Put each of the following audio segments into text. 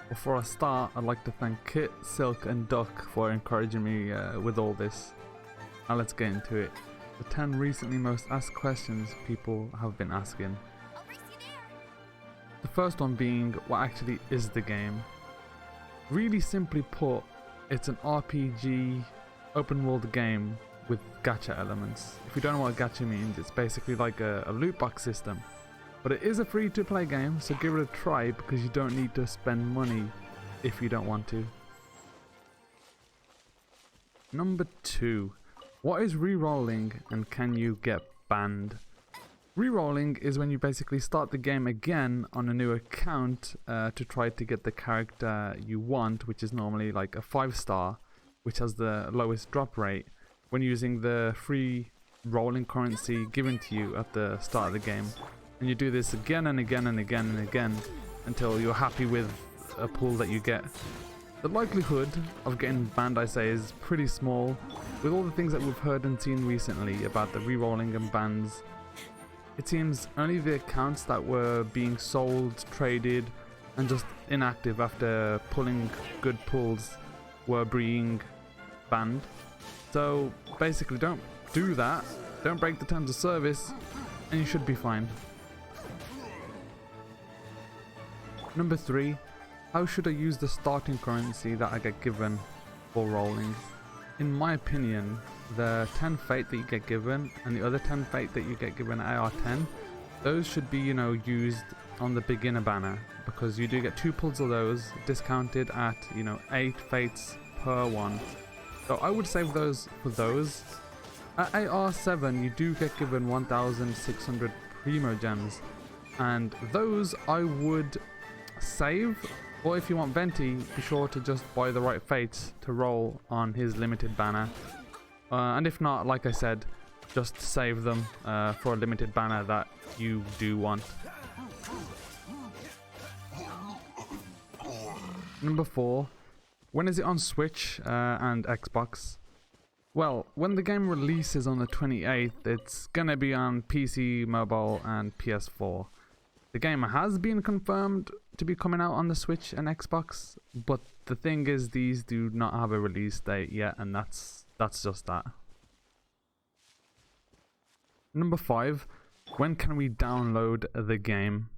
Before I start, I'd like to thank Kit, Silk and Duck for encouraging me with all this. Now let's get into it. The 10 recently most asked questions people have been asking. The first one being, what actually is the game? Really simply put, it's an RPG open world game with gacha elements. If you don't know what gacha means, it's basically like a loot box system. But it is a free to play game, so give it a try because you don't need to spend money if you don't want to. Number 2. What is re-rolling and can you get banned? Re-rolling is when you basically start the game again on a new account to try to get the character you want, which is normally like a 5-star, which has the lowest drop rate, when using the free rolling currency given to you at the start of the game. And you do this again and again and again and again until you're happy with a pool that you get. The likelihood of getting banned, I say, is pretty small, with all the things that we've heard and seen recently about the re-rolling and bans. It seems only the accounts that were being sold, traded, and just inactive after pulling good pulls were being banned. So basically, don't do that, don't break the terms of service, and you should be fine. Number 3, how should I use the starting currency that I get given for rolling? In my opinion, the 10 fate that you get given and the other 10 fate that you get given at AR10, those should be, used on the beginner banner, because you do get 2 pulls of those discounted at, 8 fates per one. So I would save those for those. At AR7, you do get given 1,600 primo gems, and those I would save, or if you want Venti, be sure to just buy the right fates to roll on his limited banner, and if not, like I said, just save them for a limited banner that you do want. Number 4, when is it on Switch and Xbox? Well, when the game releases on the 28th, it's gonna be on PC, mobile and PS4. The game has been confirmed to be coming out on the Switch and Xbox, but the thing is, these do not have a release date yet, and that's just that. Number 5, when can we download the game?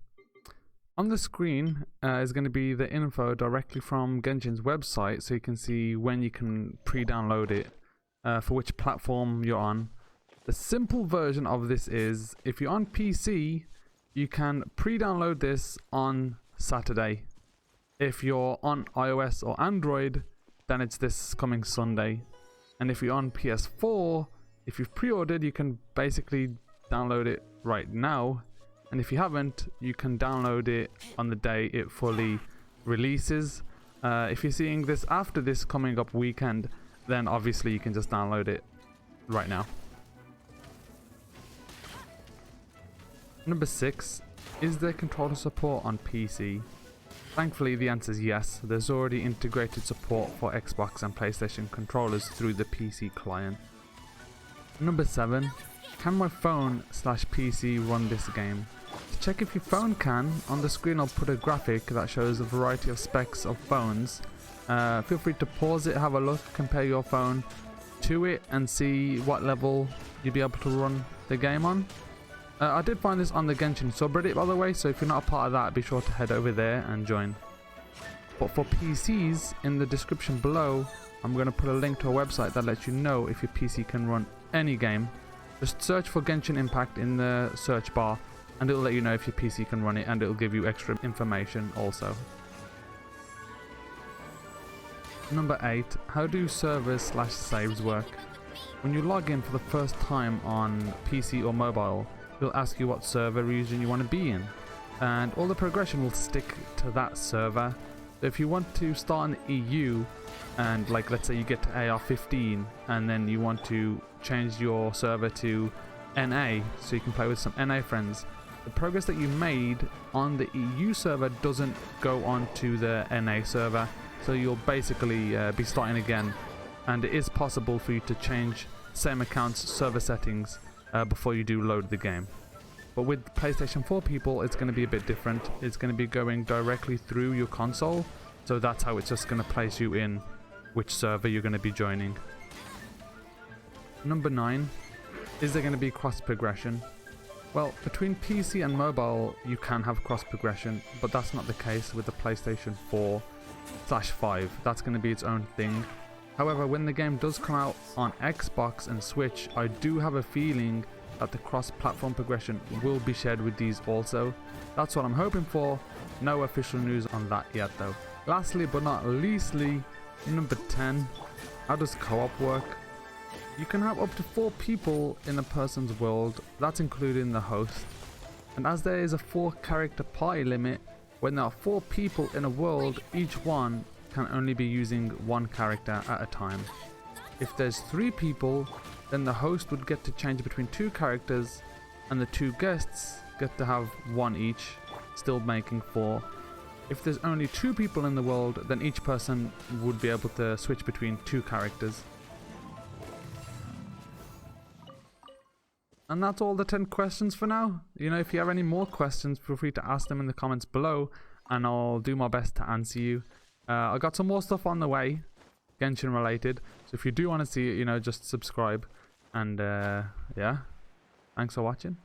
On the screen is going to be the info directly from Genshin's website, so you can see when you can pre-download it, for which platform you're on. The simple version of this is, if you're on PC, you can pre-download this on Saturday. If you're on iOS or Android, then it's this coming Sunday. And if you're on PS4, if you've pre-ordered, you can basically download it right now. And if you haven't, you can download it on the day it fully releases. If you're seeing this after this coming up weekend, then obviously you can just download it right now. Number 6, is there controller support on PC? Thankfully the answer is yes. There's already integrated support for Xbox and PlayStation controllers through the PC client. Number 7, can my phone/PC run this game? To check if your phone can, on the screen I'll put a graphic that shows a variety of specs of phones. Feel free to pause it, have a look, compare your phone to it and see what level you'll be able to run the game on. I did find this on the Genshin subreddit, by the way, so if you're not a part of that, be sure to head over there and join. But for PCs, in the description below, I'm going to put a link to a website that lets you know if your PC can run any game. Just search for Genshin Impact in the search bar and it'll let you know if your PC can run it, and it'll give you extra information also. Number 8, how do servers/saves work? When you log in for the first time on PC or mobile, it'll ask you what server region you want to be in, and all the progression will stick to that server. So if you want to start in the EU, and like let's say you get to AR15 and then you want to change your server to NA so you can play with some NA friends, the progress that you made on the EU server doesn't go on to the NA server, so you'll basically be starting again, and it is possible for you to change same account's server settings before you do load the game. But with PlayStation 4 people, it's going to be a bit different. It's going to be going directly through your console, So that's how it's just going to place you in which server you're going to be joining. Number 9. Is there going to be cross progression? Well, between PC and mobile you can have cross progression, but that's not the case with the PlayStation 4/5. That's going to be its own thing. However, when the game does come out on Xbox and Switch, I do have a feeling that the cross-platform progression will be shared with these also. That's what I'm hoping for. No official news on that yet though. Lastly but not leastly, number 10. How does co-op work? You can have up to 4 people in a person's world, that's including the host. And as there is a 4-character party limit, when there are 4 people in a world, each one can only be using 1 character at a time. If there's 3 people, then the host would get to change between 2 characters, and the 2 guests get to have 1 each, still making 4. If there's only 2 people in the world, then each person would be able to switch between 2 characters. And that's all the 10 questions for now. You know, if you have any more questions, feel free to ask them in the comments below, and I'll do my best to answer you. I got some more stuff on the way, Genshin related, so if you do want to see it, you know, just subscribe. And yeah, thanks for watching.